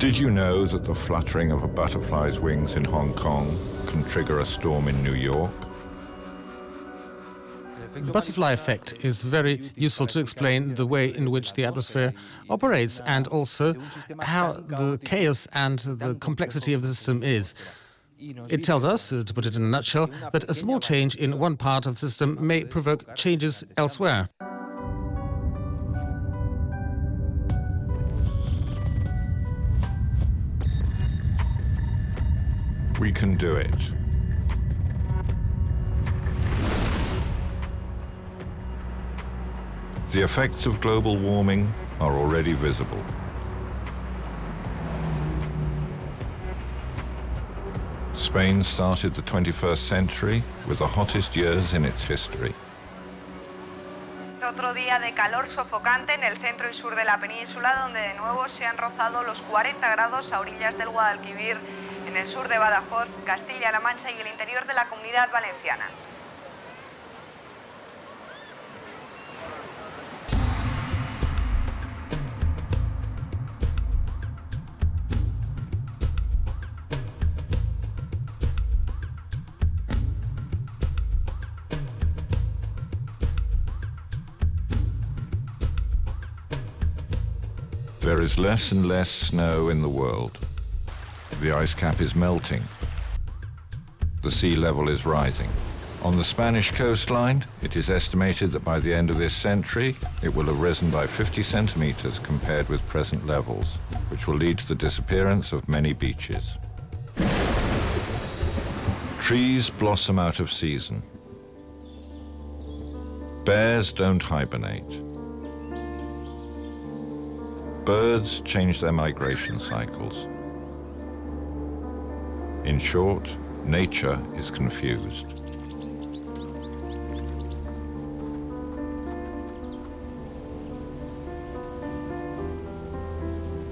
Did you know that the fluttering of a butterfly's wings in Hong Kong can trigger a storm in New York? The butterfly effect is very useful to explain the way in which the atmosphere operates and also how the chaos and the complexity of the system is. It tells us, to put it in a nutshell, that a small change in one part of the system may provoke changes elsewhere. We can do it. The effects of global warming are already visible. Spain started the 21st century with the hottest years in its history. Otro día de calor sofocante en el centro y sur de la península, donde de nuevo se han rozado los 40 grados a orillas del Guadalquivir, en el sur de Badajoz, Castilla-La Mancha y el interior de la Comunidad Valenciana. There is less and less snow in the world. The ice cap is melting. The sea level is rising. On the Spanish coastline, it is estimated that by the end of this century, it will have risen by 50 centimeters compared with present levels, which will lead to the disappearance of many beaches. Trees blossom out of season. Bears don't hibernate. Birds change their migration cycles. In short, nature is confused.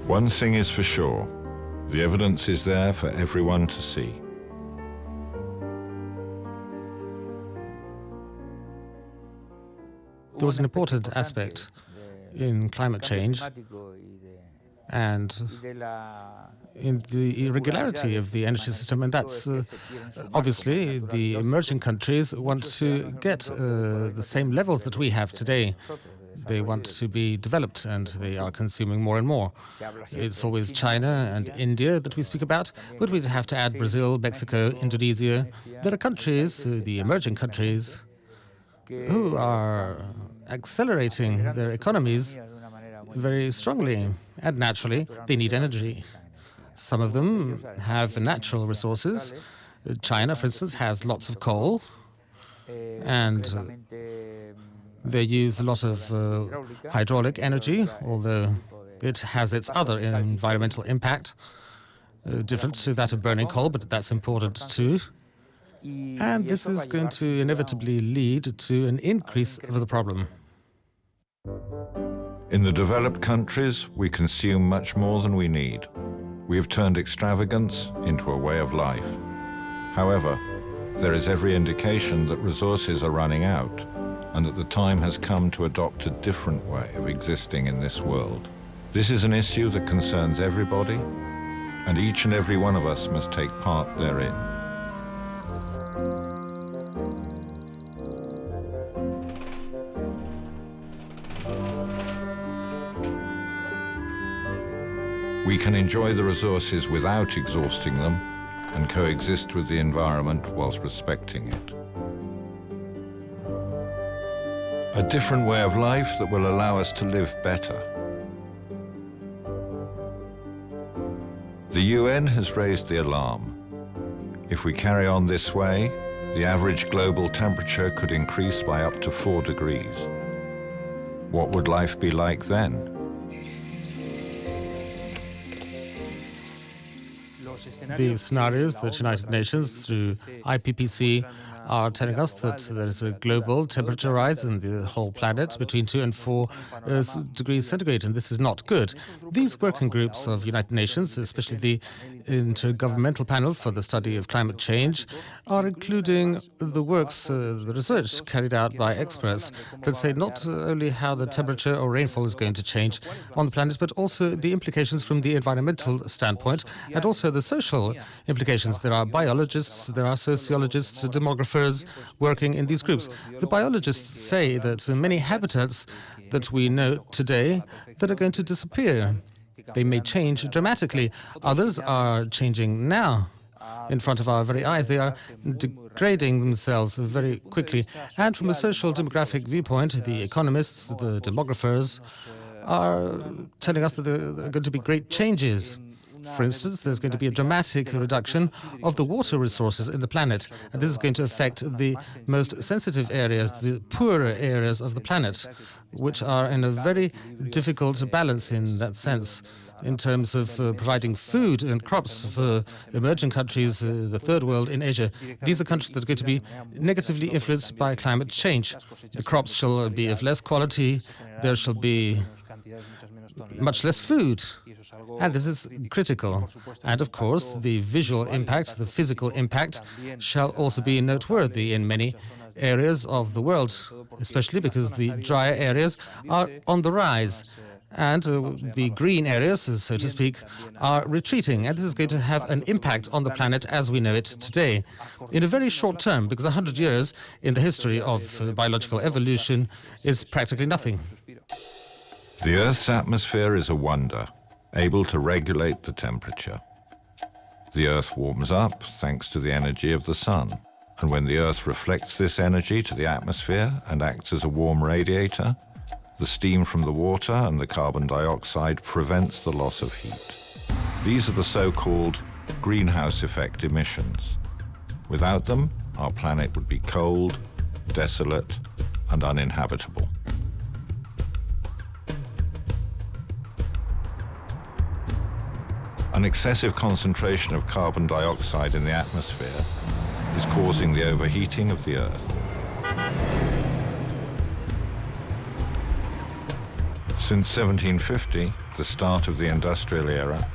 One thing is for sure, the evidence is there for everyone to see. There was an important aspect in climate change and in the irregularity of the energy system, and that's obviously the emerging countries want to get the same levels that we have today. They want to be developed and they are consuming more and more. It's always China and India that we speak about, but we'd have to add Brazil, Mexico, Indonesia. There are countries, the emerging countries, who are accelerating their economies very strongly, and naturally they need energy. Some of them have natural resources. China, for instance, has lots of coal, and they use a lot of hydraulic energy, although it has its other environmental impact, different to that of burning coal, but that's important too. And this is going to inevitably lead to an increase of the problem. In the developed countries, we consume much more than we need. We have turned extravagance into a way of life. However, there is every indication that resources are running out and that the time has come to adopt a different way of existing in this world. This is an issue that concerns everybody, and each and every one of us must take part therein. We can enjoy the resources without exhausting them and coexist with the environment whilst respecting it. A different way of life that will allow us to live better. The UN has raised the alarm. If we carry on this way, the average global temperature could increase by up to 4 degrees. What would life be like then? The scenarios that United Nations, through IPCC, are telling us that there is a global temperature rise in the whole planet between 2 and 4 degrees centigrade, and this is not good. These working groups of United Nations, especially the Intergovernmental Panel for the Study of Climate Change, are including the works, the research carried out by experts that say not only how the temperature or rainfall is going to change on the planet, but also the implications from the environmental standpoint and also the social implications. There are biologists, there are sociologists, demographers working in these groups. The biologists say that many habitats that we know today that are going to disappear. They may change dramatically. Others are changing now in front of our very eyes. They are degrading themselves very quickly. And from a social demographic viewpoint, the economists, the demographers are telling us that there are going to be great changes. For instance, there's going to be a dramatic reduction of the water resources in the planet, and this is going to affect the most sensitive areas, the poorer areas of the planet, which are in a very difficult balance in that sense, in terms of providing food and crops for emerging countries, the third world in Asia. These are countries that are going to be negatively influenced by climate change. The crops shall be of less quality, there shall be much less food, and this is critical. And of course, the visual impact, the physical impact, shall also be noteworthy in many areas of the world, especially because the drier areas are on the rise. And the green areas, so to speak, are retreating. And this is going to have an impact on the planet as we know it today. In a very short term, because 100 years in the history of biological evolution is practically nothing. The Earth's atmosphere is a wonder, able to regulate the temperature. The Earth warms up thanks to the energy of the sun. And when the Earth reflects this energy to the atmosphere and acts as a warm radiator, the steam from the water and the carbon dioxide prevents the loss of heat. These are the so-called greenhouse effect emissions. Without them, our planet would be cold, desolate, and uninhabitable. An excessive concentration of carbon dioxide in the atmosphere is causing the overheating of the Earth. Since 1750, the start of the industrial era,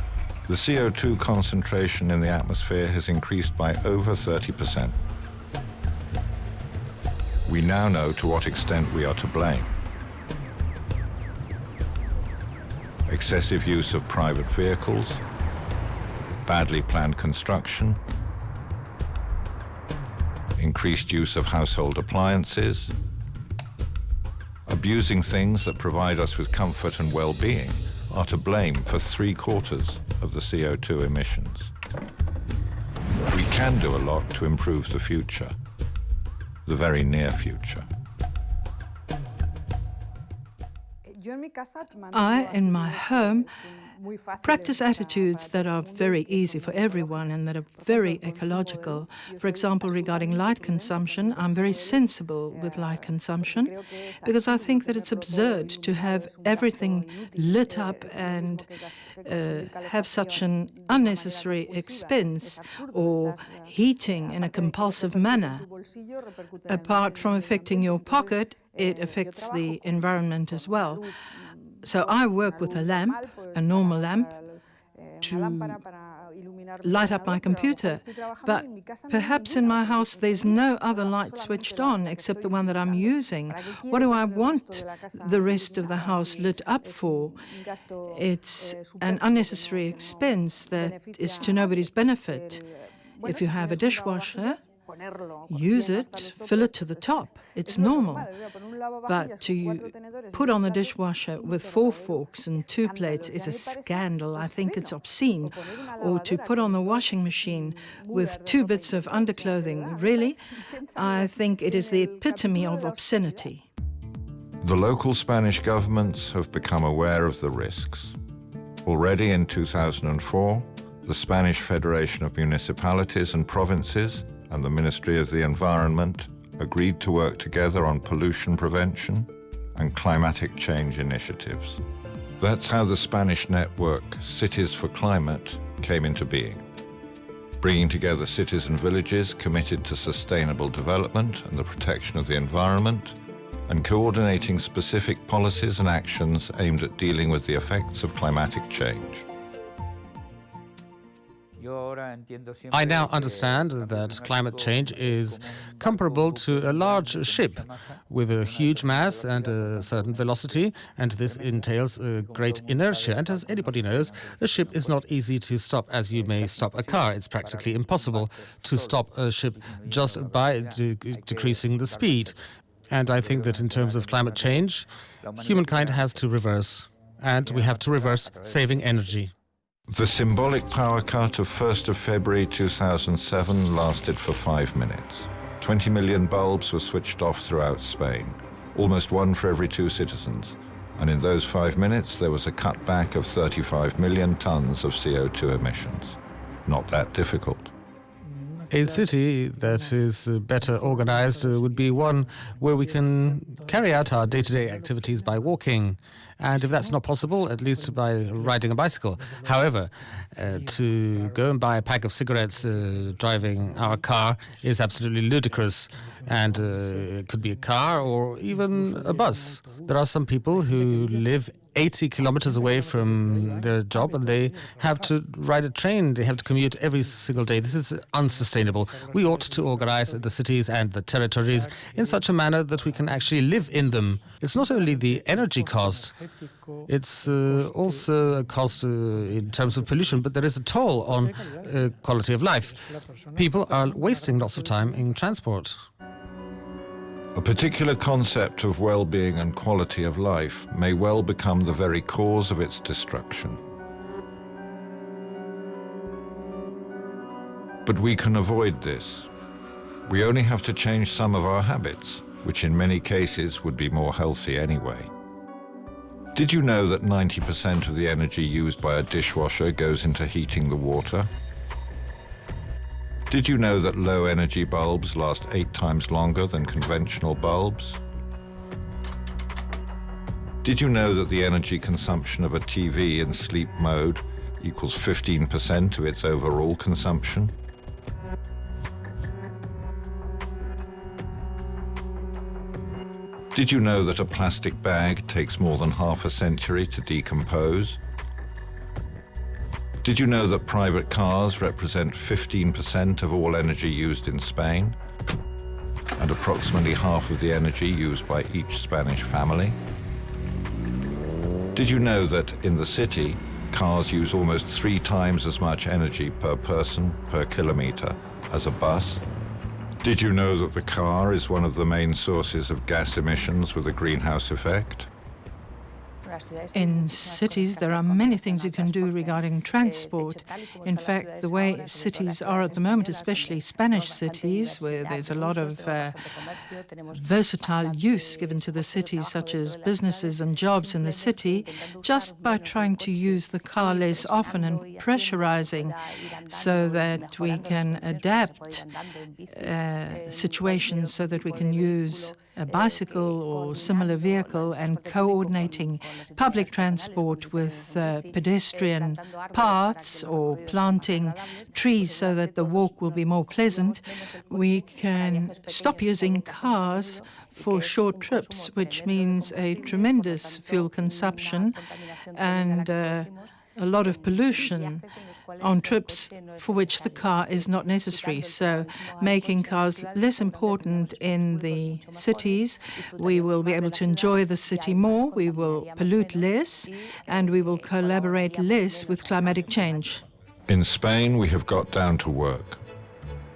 the CO2 concentration in the atmosphere has increased by over 30%. We now know to what extent we are to blame. Excessive use of private vehicles, badly planned construction, increased use of household appliances, abusing things that provide us with comfort and well-being are to blame for 3/4 of the CO2 emissions. We can do a lot to improve the future, the very near future. I, in my home, practice attitudes that are very easy for everyone and that are very ecological. For example, regarding light consumption, I'm very sensible with light consumption because I think that it's absurd to have everything lit up and have such an unnecessary expense or heating in a compulsive manner. Apart from affecting your pocket, it affects the environment as well. So I work with a lamp, a normal lamp, to light up my computer. But perhaps in my house there's no other light switched on except the one that I'm using. What do I want the rest of the house lit up for? It's an unnecessary expense that is to nobody's benefit. If you have a dishwasher, use it, fill it to the top. It's normal. But to put on the dishwasher with 4 forks and 2 plates is a scandal. I think it's obscene. Or to put on the washing machine with 2 bits of underclothing. Really? I think it is the epitome of obscenity. The local Spanish governments have become aware of the risks. Already in 2004, the Spanish Federation of Municipalities and Provinces and the Ministry of the Environment agreed to work together on pollution prevention and climatic change initiatives. That's how the Spanish network Cities for Climate came into being. bringing together cities and villages committed to sustainable development and the protection of the environment, and coordinating specific policies and actions aimed at dealing with the effects of climatic change. I now understand that climate change is comparable to a large ship with a huge mass and a certain velocity, and this entails a great inertia. And as anybody knows, a ship is not easy to stop as you may stop a car. It's practically impossible to stop a ship just by decreasing the speed. And I think that in terms of climate change, humankind has to reverse, and we have to reverse saving energy. The symbolic power cut of 1st of February 2007 lasted for 5 minutes. 20 million bulbs were switched off throughout Spain, almost one for every 2 citizens. And in those 5 minutes, there was a cutback of 35 million tons of CO2 emissions. Not that difficult. A city that is better organized would be one where we can carry out our day-to-day activities by walking, and if that's not possible, at least by riding a bicycle. However, to go and buy a pack of cigarettes driving our car is absolutely ludicrous, and it could be a car or even a bus. There are some people who live 80 kilometers away from their job and they have to ride a train. They have to commute every single day. This is unsustainable. We ought to organize the cities and the territories in such a manner that we can actually live in them. It's not only the energy cost, it's also a cost in terms of pollution, but there is a toll on quality of life. People are wasting lots of time in transport. A particular concept of well-being and quality of life may well become the very cause of its destruction. But we can avoid this. We only have to change some of our habits, which in many cases would be more healthy anyway. Did you know that 90% of the energy used by a dishwasher goes into heating the water? Did you know that low-energy bulbs last 8 times longer than conventional bulbs? Did you know that the energy consumption of a TV in sleep mode equals 15% of its overall consumption? Did you know that a plastic bag takes more than half a century to decompose? Did you know that private cars represent 15% of all energy used in Spain and approximately half of the energy used by each Spanish family? Did you know that in the city, cars use almost 3 times as much energy per person per kilometer as a bus? Did you know that the car is one of the main sources of gas emissions with a greenhouse effect? In cities, there are many things you can do regarding transport. In fact, the way cities are at the moment, especially Spanish cities, where there's a lot of versatile use given to the cities, such as businesses and jobs in the city, just by trying to use the car less often and pressurizing so that we can adapt situations so that we can use a bicycle or similar vehicle, and coordinating public transport with pedestrian paths or planting trees so that the walk will be more pleasant, we can stop using cars for short trips, which means a tremendous fuel consumption and a lot of pollution on trips for which the car is not necessary. So making cars less important in the cities, we will be able to enjoy the city more, we will pollute less, and we will collaborate less with climatic change. In Spain, we have got down to work.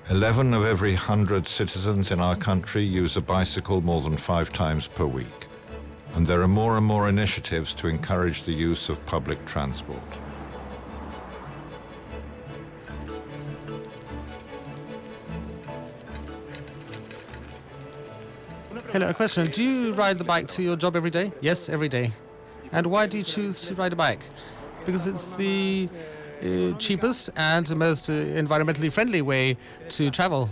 11 of every 100 citizens in our country use a bicycle more than 5 times per week. And there are more and more initiatives to encourage the use of public transport. Hello, a question. Do you ride the bike to your job every day? Yes, every day. And why do you choose to ride a bike? Because it's the cheapest and most environmentally friendly way to travel.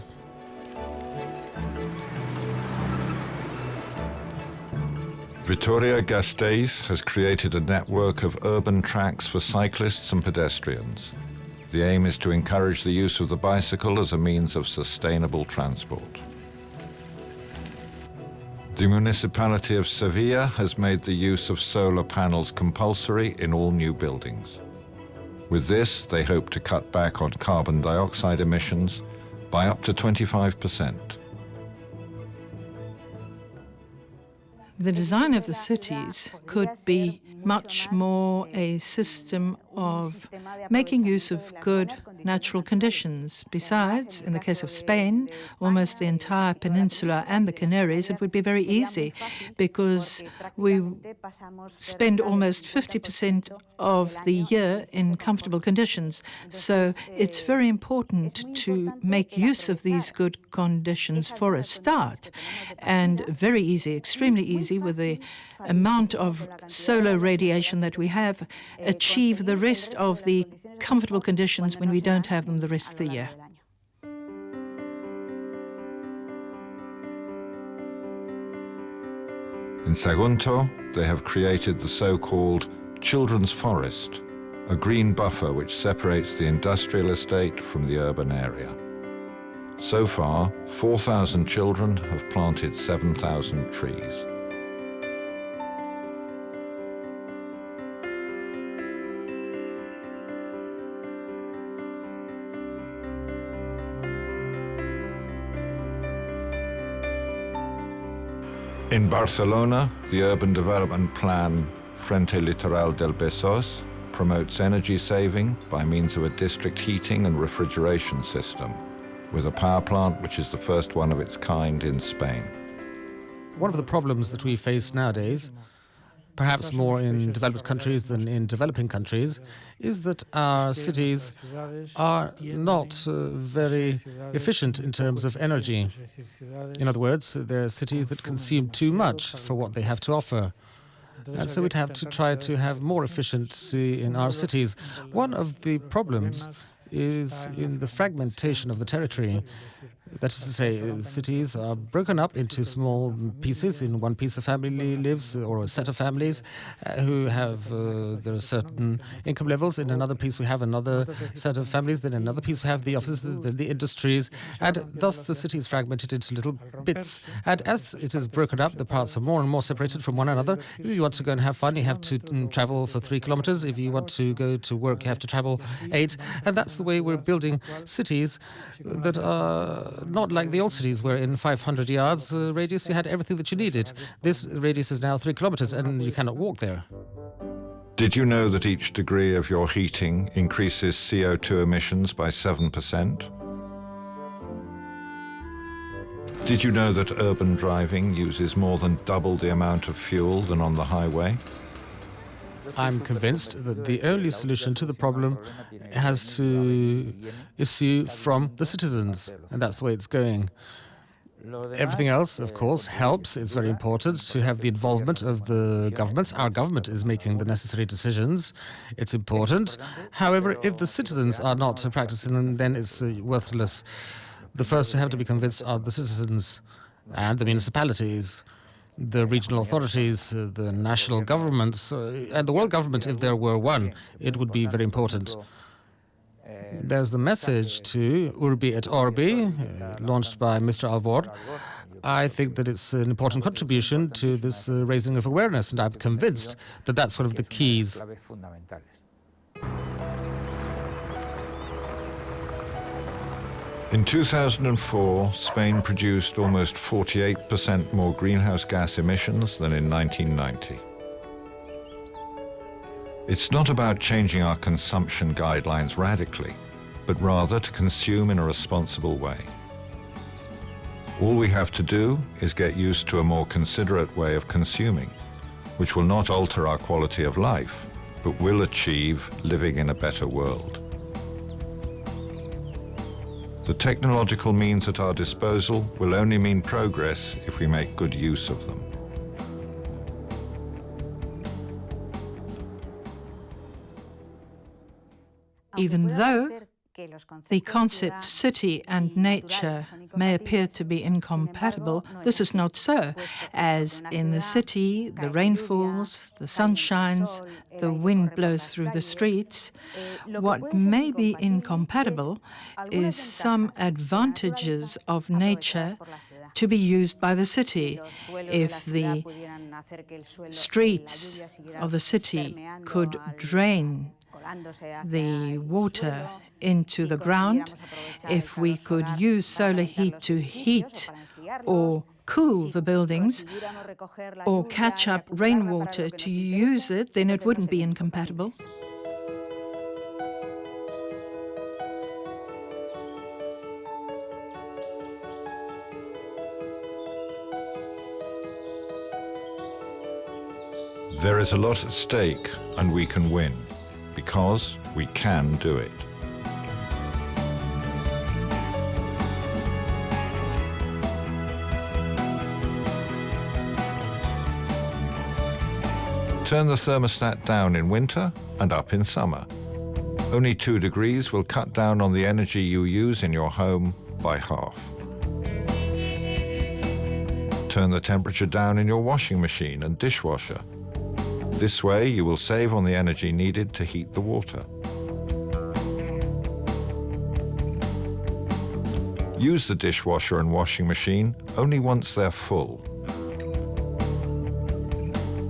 Vitoria-Gasteiz has created a network of urban tracks for cyclists and pedestrians. The aim is to encourage the use of the bicycle as a means of sustainable transport. The municipality of Sevilla has made the use of solar panels compulsory in all new buildings. With this, they hope to cut back on carbon dioxide emissions by up to 25%. The design of the cities could be much more a system of making use of good natural conditions. Besides, in the case of Spain, almost the entire peninsula and the Canaries, it would be very easy because we spend almost 50% of the year in comfortable conditions. So it's very important to make use of these good conditions for a start. And very easy, extremely easy, with the amount of solar radiation that we have, achieve the rest of the comfortable conditions when we don't have them the rest of the year. In Sagunto, they have created the so-called children's forest, a green buffer which separates the industrial estate from the urban area. So far, 4,000 children have planted 7,000 trees. In Barcelona, the urban development plan Frente Litoral del Besós promotes energy saving by means of a district heating and refrigeration system, with a power plant which is the first one of its kind in Spain. One of the problems that we face nowadays, perhaps more in developed countries than in developing countries, is that our cities are not very efficient in terms of energy. In other words, there are cities that consume too much for what they have to offer. And so we'd have to try to have more efficiency in our cities. One of the problems is in the fragmentation of the territory. That is to say, cities are broken up into small pieces. In one piece, a family lives, or a set of families who have there are certain income levels. In another piece, we have another set of families. Then in another piece, we have the offices, then the industries, and thus the city is fragmented into little bits. And as it is broken up, the parts are more and more separated from one another. If you want to go and have fun, you have to travel for 3 kilometers. If you want to go to work, you have to travel 8. And that's the way we're building cities that are not like the old cities where in 500 yards radius you had everything that you needed. This radius is now 3 kilometers and you cannot walk there. Did you know that each degree of your heating increases CO2 emissions by 7%? Did you know that urban driving uses more than double the amount of fuel than on the highway? I'm convinced that the only solution to the problem has to issue from the citizens, and that's the way it's going. Everything else, of course, helps. It's very important to have the involvement of the governments. Our government is making the necessary decisions. It's important. However, if the citizens are not practicing them, then it's worthless. The first to have to be convinced are the citizens and the municipalities, the regional authorities, the national governments, and the world government, if there were one. It would be very important. There's the message to Urbi et Orbi, launched by Mr. Albor. I think that it's an important contribution to this raising of awareness, and I'm convinced that that's one of the keys. In 2004, Spain produced almost 48% more greenhouse gas emissions than in 1990. It's not about changing our consumption guidelines radically, but rather to consume in a responsible way. All we have to do is get used to a more considerate way of consuming, which will not alter our quality of life, but will achieve living in a better world. The technological means at our disposal will only mean progress if we make good use of them. Even though the concepts city and nature may appear to be incompatible, this is not so, as in the city, the rain falls, the sun shines, the wind blows through the streets. What may be incompatible is some advantages of nature to be used by the city. If the streets of the city could drain the water into the ground, if we could use solar heat to heat or cool the buildings, or catch up rainwater to use it, then it wouldn't be incompatible. There is a lot at stake, and we can win, because we can do it. Turn the thermostat down in winter and up in summer. Only 2 degrees will cut down on the energy you use in your home by half. Turn the temperature down in your washing machine and dishwasher. This way, you will save on the energy needed to heat the water. Use the dishwasher and washing machine only once they're full.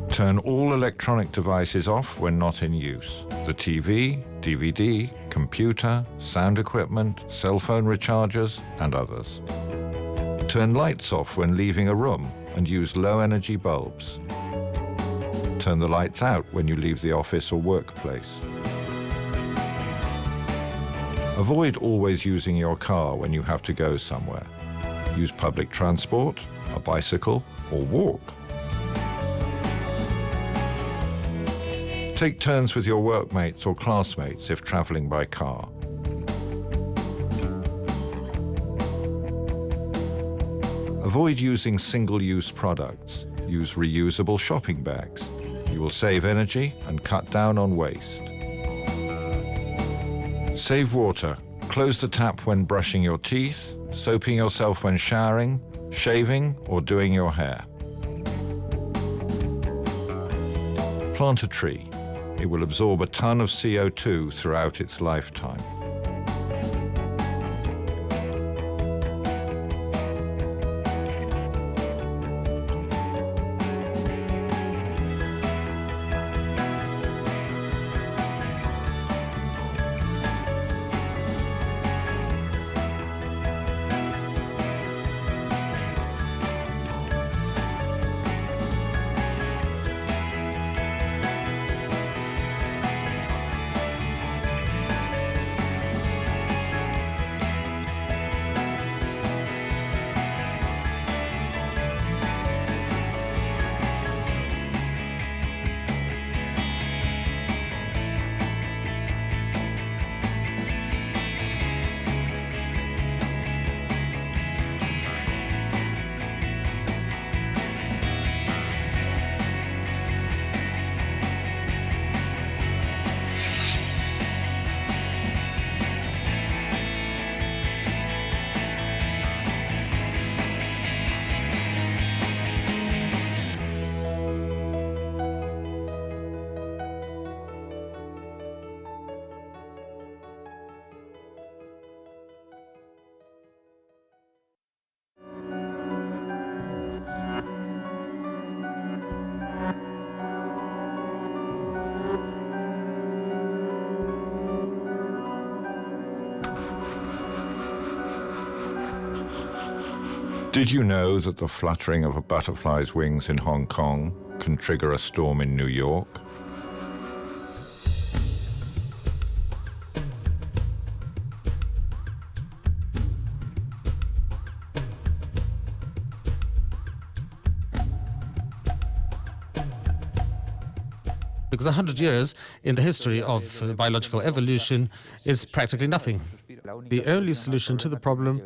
Turn all electronic devices off when not in use. The TV, DVD, computer, sound equipment, cell phone rechargers, and others. Turn lights off when leaving a room and use low-energy bulbs. Turn the lights out when you leave the office or workplace. Avoid always using your car when you have to go somewhere. Use public transport, a bicycle, or walk. Take turns with your workmates or classmates if traveling by car. Avoid using single-use products. Use reusable shopping bags. You will save energy and cut down on waste. Save water. Close the tap when brushing your teeth, soaping yourself when showering, shaving, or doing your hair. Plant a tree. It will absorb a ton of CO2 throughout its lifetime. Did you know that the fluttering of a butterfly's wings in Hong Kong can trigger a storm in New York? Because 100 years in the history of biological evolution is practically nothing. The only solution to the problem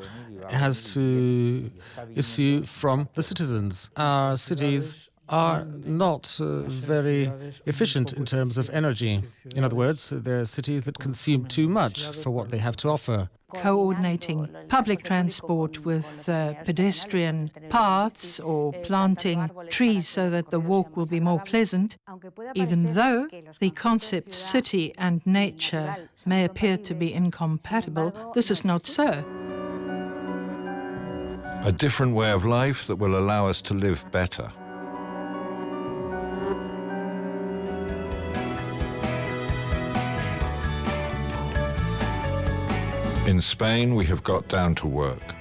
has to issue from the citizens. Our cities are not very efficient in terms of energy. In other words, there are cities that consume too much for what they have to offer. coordinating public transport with pedestrian paths or planting trees so that the walk will be more pleasant, even though the concepts city and nature may appear to be incompatible, this is not so. A different way of life that will allow us to live better. In Spain, we have got down to work.